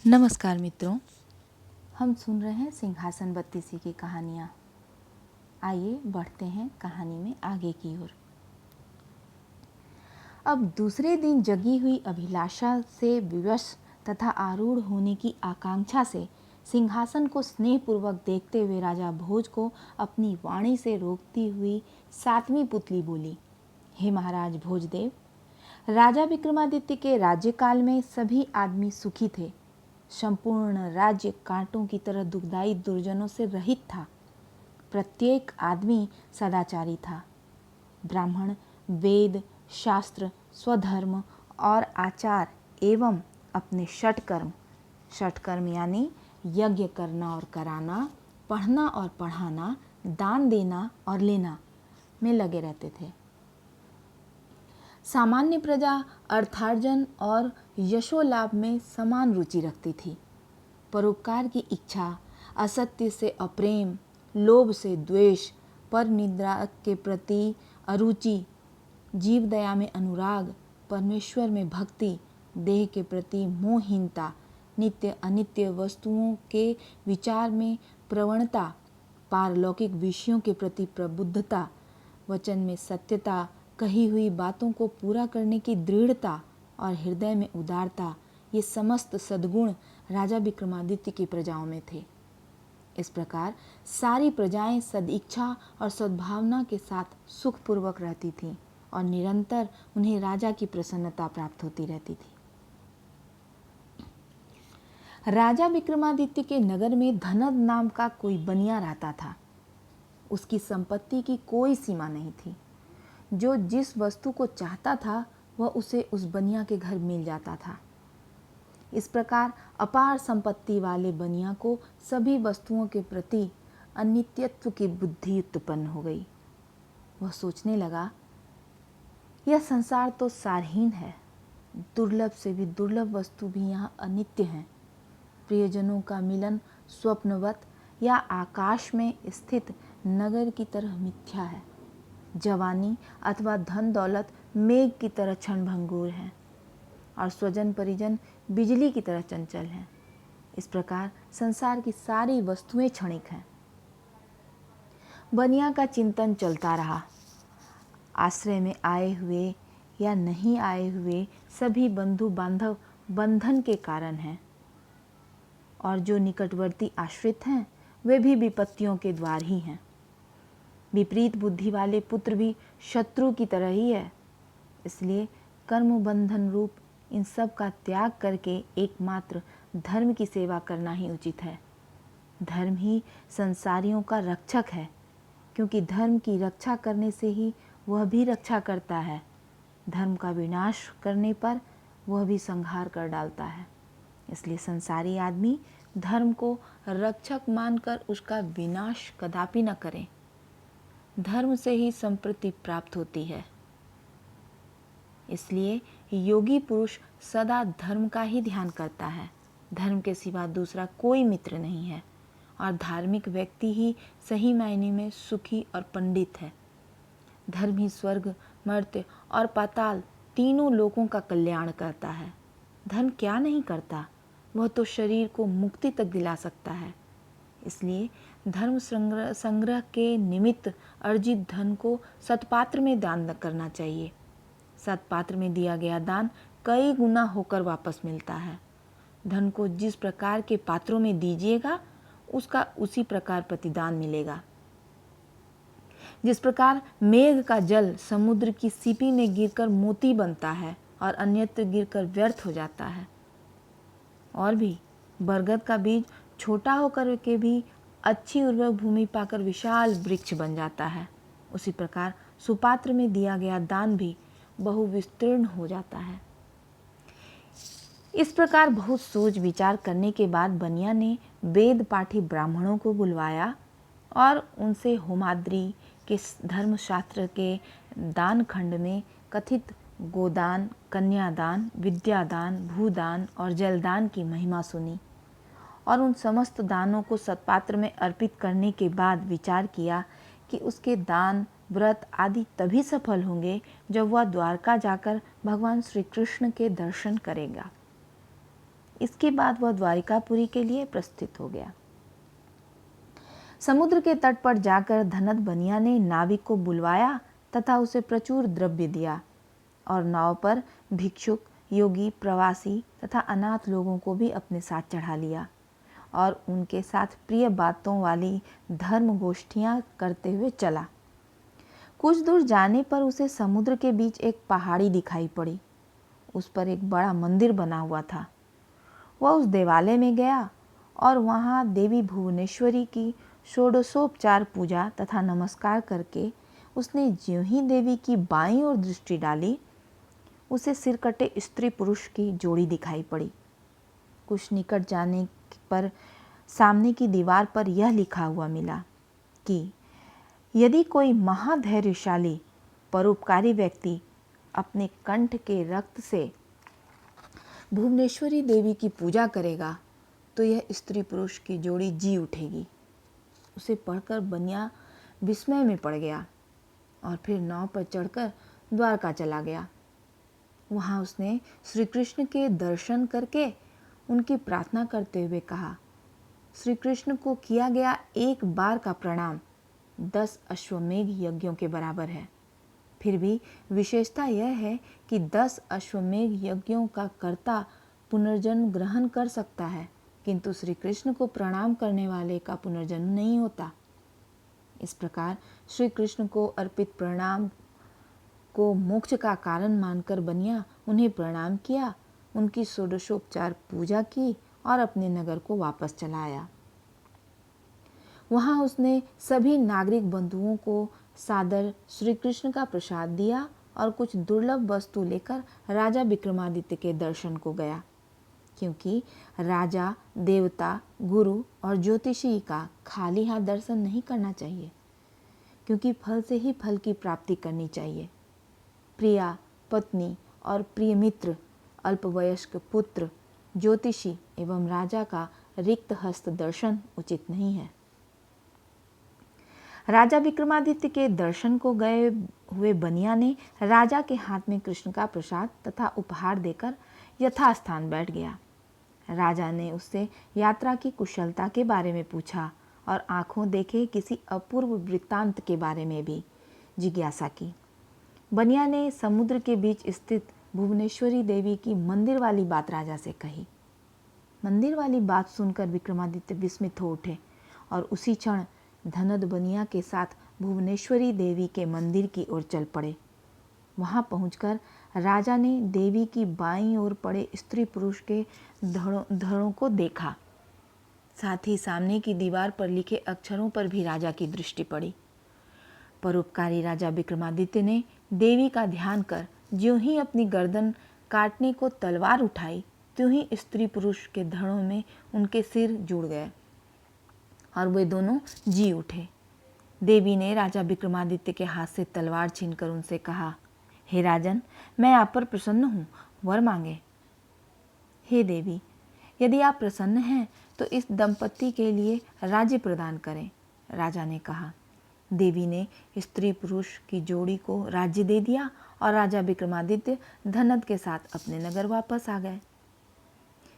नमस्कार मित्रों, हम सुन रहे हैं सिंहासन बत्तीसी की कहानियाँ। आइए बढ़ते हैं कहानी में आगे की ओर। अब दूसरे दिन जगी हुई अभिलाषा से विवश तथा आरूढ़ होने की आकांक्षा से सिंहासन को स्नेहपूर्वक देखते हुए राजा भोज को अपनी वाणी से रोकती हुई सातवीं पुतली बोली, हे महाराज भोजदेव, राजा विक्रमादित्य के राज्यकाल में सभी आदमी सुखी थे। संपूर्ण राज्य कांटों की तरह दुखदाई दुर्जनों से रहित था। प्रत्येक आदमी सदाचारी था। ब्राह्मण वेद शास्त्र स्वधर्म और आचार एवं अपने षटकर्म यानी यज्ञ करना और कराना, पढ़ना और पढ़ाना, दान देना और लेना में लगे रहते थे। सामान्य प्रजा अर्थार्जन और यशोलाभ में समान रुचि रखती थी। परोपकार की इच्छा, असत्य से अप्रेम, लोभ से द्वेष, पर निंदा के प्रति अरुचि, जीव दया में अनुराग, परमेश्वर में भक्ति, देह के प्रति मोहहीनता, नित्य अनित्य वस्तुओं के विचार में प्रवणता, पारलौकिक विषयों के प्रति प्रबुद्धता, वचन में सत्यता, कही हुई बातों को पूरा करने की दृढ़ता और हृदय में उदारता, ये समस्त सद्गुण राजा विक्रमादित्य की प्रजाओं में थे। इस प्रकार सारी प्रजाएं सदिच्छा और सद्भावना के साथ सुखपूर्वक रहती थीं और निरंतर उन्हें राजा की प्रसन्नता प्राप्त होती रहती थी। राजा विक्रमादित्य के नगर में धनद नाम का कोई बनिया रहता था। उसकी संपत्ति की कोई सीमा नहीं थी। जो जिस वस्तु को चाहता था वह उसे उस बनिया के घर मिल जाता था। इस प्रकार अपार संपत्ति वाले बनिया को सभी वस्तुओं के प्रति अनित्यत्व की बुद्धि उत्पन्न हो गई। वह सोचने लगा, यह संसार तो सारहीन है, दुर्लभ से भी दुर्लभ वस्तु भी यहाँ अनित्य हैं। प्रियजनों का मिलन स्वप्नवत या आकाश में स्थित नगर की तरह मिथ्या है। जवानी अथवा धन दौलत मेघ की तरह क्षणभंगुर है और स्वजन परिजन बिजली की तरह चंचल हैं। इस प्रकार संसार की सारी वस्तुएं क्षणिक हैं। बनिया का चिंतन चलता रहा। आश्रय में आए हुए या नहीं आए हुए सभी बंधु बांधव बंधन के कारण हैं और जो निकटवर्ती आश्रित हैं वे भी विपत्तियों के द्वार ही हैं। विपरीत बुद्धि वाले पुत्र भी शत्रु की तरह ही है। इसलिए कर्म बंधन रूप इन सब का त्याग करके एकमात्र धर्म की सेवा करना ही उचित है। धर्म ही संसारियों का रक्षक है, क्योंकि धर्म की रक्षा करने से ही वह भी रक्षा करता है। धर्म का विनाश करने पर वह भी संहार कर डालता है। इसलिए संसारी आदमी धर्म को रक्षक मानकर उसका विनाश कदापि न करें। धर्म से ही संप्रीति प्राप्त होती है। इसलिए योगी पुरुष सदा धर्म का ही ध्यान करता है। धर्म के सिवा दूसरा कोई मित्र नहीं है और धार्मिक व्यक्ति ही सही मायने में सुखी और पंडित है। धर्म ही स्वर्ग, मर्त्य और पाताल तीनों लोगों का कल्याण करता है। धर्म क्या नहीं करता, वह तो शरीर को मुक्ति तक दिला सकता है। इसलिए धर्म संग्रह के निमित्त अर्जित धन को सत्पात्र में दान करना चाहिए। सत्पात्र में दिया गया दान कई गुना होकर वापस मिलता है। धन को जिस प्रकार के पात्रों में दीजिएगा उसका उसी प्रकार प्रतिदान मिलेगा। जिस प्रकार मेघ का जल समुद्र की सीपी में गिरकर मोती बनता है और अन्यत्र गिरकर व्यर्थ हो जाता है, और भी बरगद का बीज छोटा होकर के भी अच्छी उर्वरक भूमि पाकर विशाल वृक्ष बन जाता है, उसी प्रकार सुपात्र में दिया गया दान भी बहुविस्तीर्ण हो जाता है। इस प्रकार बहुत सोच विचार करने के बाद बनिया ने वेद पाठी ब्राह्मणों को बुलवाया और उनसे होमाद्री के धर्मशास्त्र के दान खंड में कथित गोदान, कन्यादान, विद्यादान, भूदान और जलदान की महिमा सुनी और उन समस्त दानों को सत्पात्र में अर्पित करने के बाद विचार किया कि उसके दान, व्रत आदि तभी सफल होंगे जब वह द्वारका जाकर भगवान श्री कृष्ण के दर्शन करेगा। इसके बाद वह द्वारिकापुरी के लिए प्रस्थित हो गया। समुद्र के तट पर जाकर धनद बनिया ने नाविक को बुलवाया तथा उसे प्रचुर द्रव्य दिया और नाव पर भिक्षुक, योगी, प्रवासी तथा अनाथ लोगों को भी अपने साथ चढ़ा लिया और उनके साथ प्रिय बातों वाली धर्म गोष्ठियां करते हुए चला। कुछ दूर जाने पर उसे समुद्र के बीच एक पहाड़ी दिखाई पड़ी। उस पर एक बड़ा मंदिर बना हुआ था। वह उस देवालय में गया और वहां देवी भुवनेश्वरी की षोडशोपचार पूजा तथा नमस्कार करके उसने ज्यों ही देवी की बाईं ओर दृष्टि डाली, उसे सिरकटे स्त्री पुरुष की जोड़ी दिखाई पड़ी। कुछ निकट जाने पर सामने की दीवार पर यह लिखा हुआ मिला कि यदि कोई महाधैर्यशाली परोपकारी व्यक्ति अपने कंठ के रक्त से भुवनेश्वरी देवी की पूजा करेगा तो यह स्त्री पुरुष की जोड़ी जी उठेगी। उसे पढ़कर बनिया विस्मय में पड़ गया और फिर नाव पर चढ़कर द्वारका चला गया। वहां उसने श्री कृष्ण के दर्शन करके उनकी प्रार्थना करते हुए कहा, श्री कृष्ण को किया गया एक बार का प्रणाम 10 अश्वमेघ यज्ञों के बराबर है। फिर भी विशेषता यह है कि 10 अश्वमेघ यज्ञों का कर्ता पुनर्जन्म ग्रहण कर सकता है, किंतु श्री कृष्ण को प्रणाम करने वाले का पुनर्जन्म नहीं होता। इस प्रकार श्री कृष्ण को अर्पित प्रणाम को मोक्ष का कारण मानकर बनिया उन्हें प्रणाम किया, उनकी षोडशोपचार पूजा की और अपने नगर को वापस चला आया। वहां उसने सभी नागरिक बंधुओं को सादर श्री कृष्ण का प्रसाद दिया और कुछ दुर्लभ वस्तु लेकर राजा विक्रमादित्य के दर्शन को गया, क्योंकि राजा, देवता, गुरु और ज्योतिषी का खाली हाथ दर्शन नहीं करना चाहिए, क्योंकि फल से ही फल की प्राप्ति करनी चाहिए। प्रिया, पत्नी और प्रिय मित्र, अल्पवयस्क पुत्र, ज्योतिषी एवं राजा का रिक्त हस्त दर्शन उचित नहीं है। राजा विक्रमादित्य के दर्शन को गए हुए बनिया ने राजा के हाथ में कृष्ण का प्रसाद तथा उपहार देकर यथास्थान बैठ गया। राजा ने उससे यात्रा की कुशलता के बारे में पूछा और आंखों देखे किसी अपूर्व वृत्तांत के बारे में भी जिज्ञासा की। बनिया ने समुद्र के बीच स्थित भुवनेश्वरी देवी की मंदिर वाली बात राजा से कही। मंदिर वाली बात सुनकर विक्रमादित्य विस्मित हो उठे और उसी क्षण धनद बनिया के साथ भुवनेश्वरी देवी के मंदिर की ओर चल पड़े। वहां पहुंचकर राजा ने देवी की बाईं ओर पड़े स्त्री पुरुष के धड़ों को देखा। साथ ही सामने की दीवार पर लिखे अक्षरों पर भी राजा की दृष्टि पड़ी। परोपकारी राजा विक्रमादित्य ने देवी का ध्यान कर ज्यों ही अपनी गर्दन काटने को तलवार उठाई, त्यों ही स्त्री पुरुष के धड़ों में उनके सिर जुड़ गए और वे दोनों जी उठे। देवी ने राजा विक्रमादित्य के हाथ से तलवार छीनकर उनसे कहा, हे राजन, मैं आप पर प्रसन्न हूँ, वर मांगे। हे देवी, यदि आप प्रसन्न हैं तो इस दंपति के लिए राज्य प्रदान करें। राजा ने कहा। देवी ने स्त्री पुरुष की जोड़ी को राज्य दे दिया और राजा विक्रमादित्य धनद के साथ अपने नगर वापस आ गए।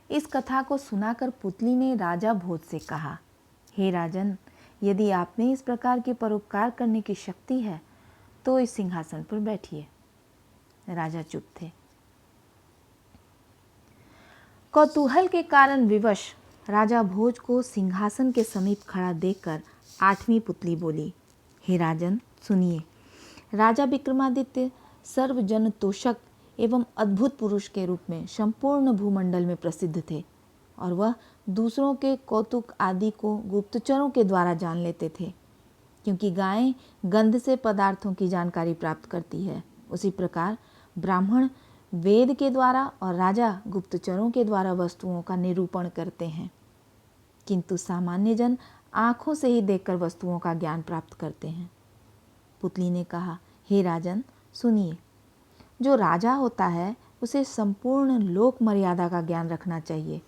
इस कथा को सुनाकर पुतली ने राजा भोज से कहा, हे राजन, यदि आप में इस प्रकार के परोपकार करने की शक्ति है तो इस सिंहासन पर बैठिए। राजा चुप थे। कौतूहल के कारण विवश राजा भोज को सिंहासन के समीप खड़ा देखकर 8वीं पुतली बोली, हे राजन, सुनिए। राजा विक्रमादित्य सर्वजन तोषक एवं अद्भुत पुरुष के रूप में संपूर्ण भूमंडल में प्रसिद्ध थे और वह दूसरों के कौतुक आदि को गुप्तचरों के द्वारा जान लेते थे। क्योंकि गायें गंध से पदार्थों की जानकारी प्राप्त करती है, उसी प्रकार ब्राह्मण वेद के द्वारा और राजा गुप्तचरों के द्वारा वस्तुओं का निरूपण करते हैं, किंतु सामान्य जन आंखों से ही देखकर वस्तुओं का ज्ञान प्राप्त करते हैं। पुतली ने कहा, हे राजन, सुनिए। जो राजा होता है उसे संपूर्ण लोक मर्यादा का ज्ञान रखना चाहिए।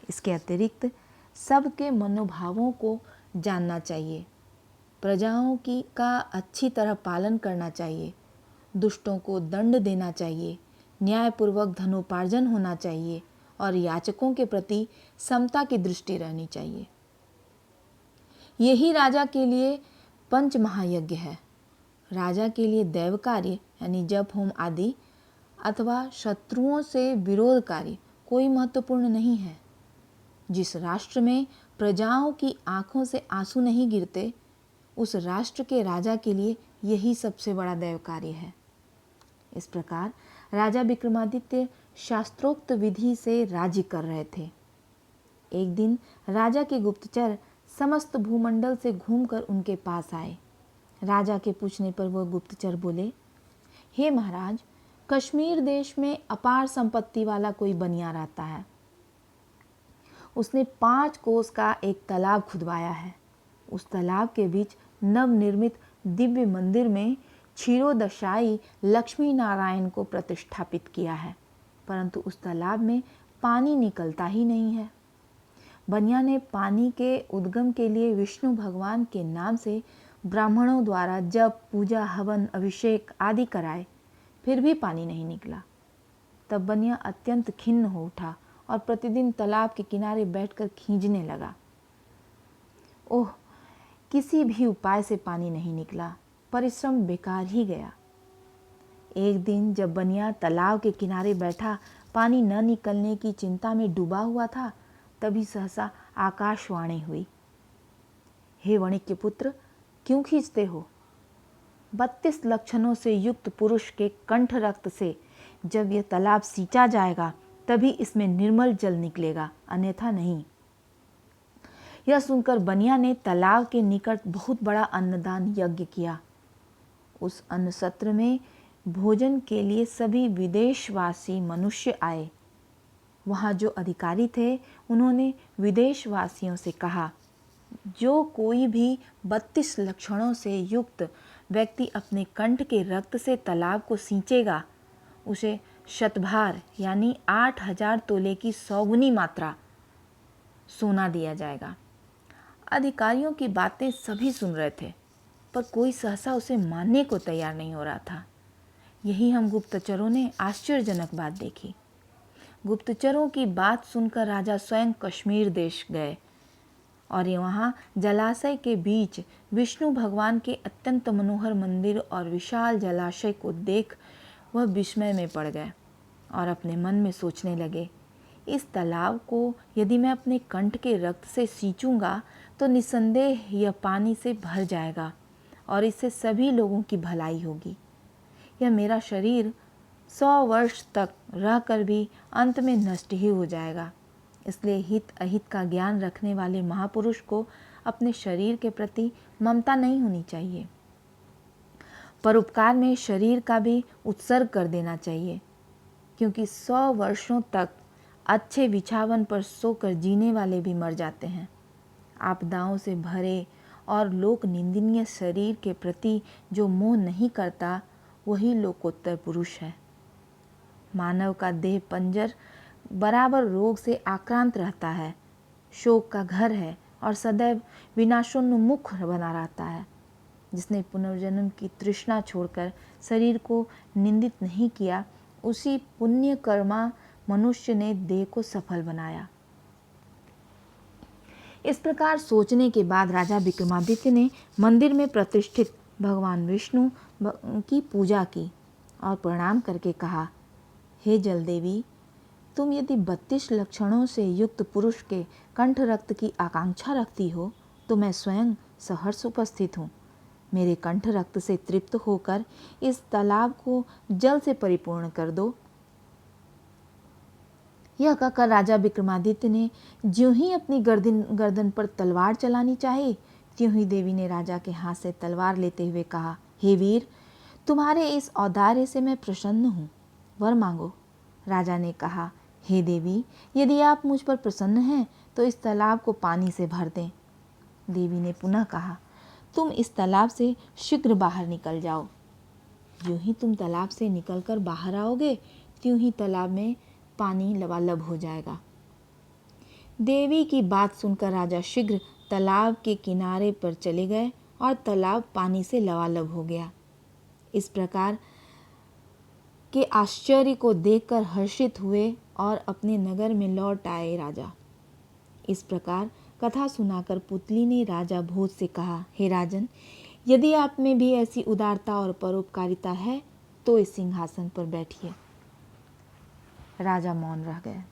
इसके अतिरिक्त सबके मनोभावों को जानना चाहिए, प्रजाओं की का अच्छी तरह पालन करना चाहिए, दुष्टों को दंड देना चाहिए, न्यायपूर्वक धनोपार्जन होना चाहिए और याचकों के प्रति समता की दृष्टि रहनी चाहिए। यही राजा के लिए पंच महायज्ञ है। राजा के लिए दैव कार्य यानी जप होम आदि अथवा शत्रुओं से विरोध कार्य कोई महत्वपूर्ण नहीं है। जिस राष्ट्र में प्रजाओं की आंखों से आंसू नहीं गिरते, उस राष्ट्र के राजा के लिए यही सबसे बड़ा दैव कार्य है। इस प्रकार राजा विक्रमादित्य शास्त्रोक्त विधि से राज्य कर रहे थे। एक दिन राजा के गुप्तचर समस्त भूमंडल से घूमकर उनके पास आए। राजा के पूछने पर वह गुप्तचर बोले, हे महाराज, कश्मीर देश में अपार संपत्ति वाला कोई बनिया रहता है। उसने 5 कोस का एक तालाब खुदवाया है। उस तालाब के बीच नवनिर्मित दिव्य मंदिर में क्षीरोदशाई लक्ष्मी नारायण को प्रतिष्ठापित किया है, परंतु उस तालाब में पानी निकलता ही नहीं है। बनिया ने पानी के उद्गम के लिए विष्णु भगवान के नाम से ब्राह्मणों द्वारा जप, पूजा, हवन, अभिषेक आदि कराए, फिर भी पानी नहीं निकला। तब बनिया अत्यंत खिन्न हो उठा और प्रतिदिन तालाब के किनारे बैठकर खींचने लगा। ओह, किसी भी उपाय से पानी नहीं निकला, परिश्रम बेकार ही गया। एक दिन जब बनिया तालाब के किनारे बैठा पानी न निकलने की चिंता में डूबा हुआ था, तभी सहसा आकाशवाणी हुई, हे वणिक के पुत्र, क्यों खींचते हो? 32 लक्षणों से युक्त पुरुष के कंठ रक्त से जब यह तालाब सींचा जाएगा तभी इसमें निर्मल जल निकलेगा, अन्यथा नहीं। यह सुनकर बनिया ने तालाब के निकट बहुत बड़ा अन्नदान यज्ञ किया। उस अन्न सत्र में भोजन के लिए सभी विदेशवासी मनुष्य आए। वहाँ जो अधिकारी थे उन्होंने विदेशवासियों से कहा, जो कोई भी 32 लक्षणों से युक्त व्यक्ति अपने कंठ के रक्त से तालाब को सींचेगा, उसे शतभार यानी 8000 तोले की 100 गुनी मात्रा सोना दिया जाएगा। अधिकारियों की बातें सभी सुन रहे थे, पर कोई सहसा उसे मानने को तैयार नहीं हो रहा था। यही हम गुप्तचरों ने आश्चर्यजनक बात देखी। गुप्तचरों की बात सुनकर राजा स्वयं कश्मीर देश गए और वहाँ जलाशय के बीच विष्णु भगवान के अत्यंत मनोहर मंदिर और विशाल जलाशय को देख वह विस्मय में पड़ गए और अपने मन में सोचने लगे, इस तालाब को यदि मैं अपने कंठ के रक्त से सींचूंगा तो निस्संदेह यह पानी से भर जाएगा और इससे सभी लोगों की भलाई होगी। यह मेरा शरीर 100 वर्ष तक रहकर भी अंत में नष्ट ही हो जाएगा। इसलिए हित अहित का ज्ञान रखने वाले महापुरुष को अपने शरीर के प्रति ममता नहीं होनी चाहिए। परोपकार में शरीर का भी उत्सर्ग कर देना चाहिए, क्योंकि 100 वर्षों तक अच्छे बिछावन पर सोकर जीने वाले भी मर जाते हैं। आपदाओं से भरे और लोक निंदनीय शरीर के प्रति जो मोह नहीं करता, वही लोकोत्तर पुरुष है। मानव का देह पंजर बराबर रोग से आक्रांत रहता है, शोक का घर है और सदैव विनाशोन्मुख बना रहता है। जिसने पुनर्जन्म की तृष्णा छोड़कर शरीर को निंदित नहीं किया, उसी पुण्य कर्मा मनुष्य ने देह को सफल बनाया। इस प्रकार सोचने के बाद राजा विक्रमादित्य ने मंदिर में प्रतिष्ठित भगवान विष्णु की पूजा की और प्रणाम करके कहा, हे जल देवी, तुम यदि 32 लक्षणों से युक्त पुरुष के कंठ रक्त की आकांक्षा रखती हो तो मैं स्वयं सहर्ष उपस्थित हूँ। मेरे कंठ रक्त से तृप्त होकर इस तालाब को जल से परिपूर्ण कर दो। यह कहकर राजा विक्रमादित्य ने ज्यों ही अपनी गर्दन पर तलवार चलानी चाही, त्यों ही देवी ने राजा के हाथ से तलवार लेते हुए कहा, हे वीर, तुम्हारे इस औदार्य से मैं प्रसन्न हूँ, वर मांगो। राजा ने कहा, हे देवी, यदि आप मुझ पर प्रसन्न हैं तो इस तालाब को पानी से भर दें। देवी ने पुनः कहा, तुम इस तालाब से शीघ्र बाहर निकल जाओ। यूं ही तुम तालाब से निकलकर बाहर आओगे, त्यों ही तालाब में पानी लबालब हो जाएगा। देवी की बात सुनकर राजा शीघ्र तालाब के किनारे पर चले गए और तालाब पानी से लबालब हो गया। इस प्रकार के आश्चर्य को देखकर हर्षित हुए और अपने नगर में लौट आए राजा। इस प्रकार कथा सुनाकर पुतली ने राजा भोज से कहा, हे राजन, यदि आप में भी ऐसी उदारता और परोपकारिता है तो इस सिंहासन पर बैठिए। राजा मौन रह गए।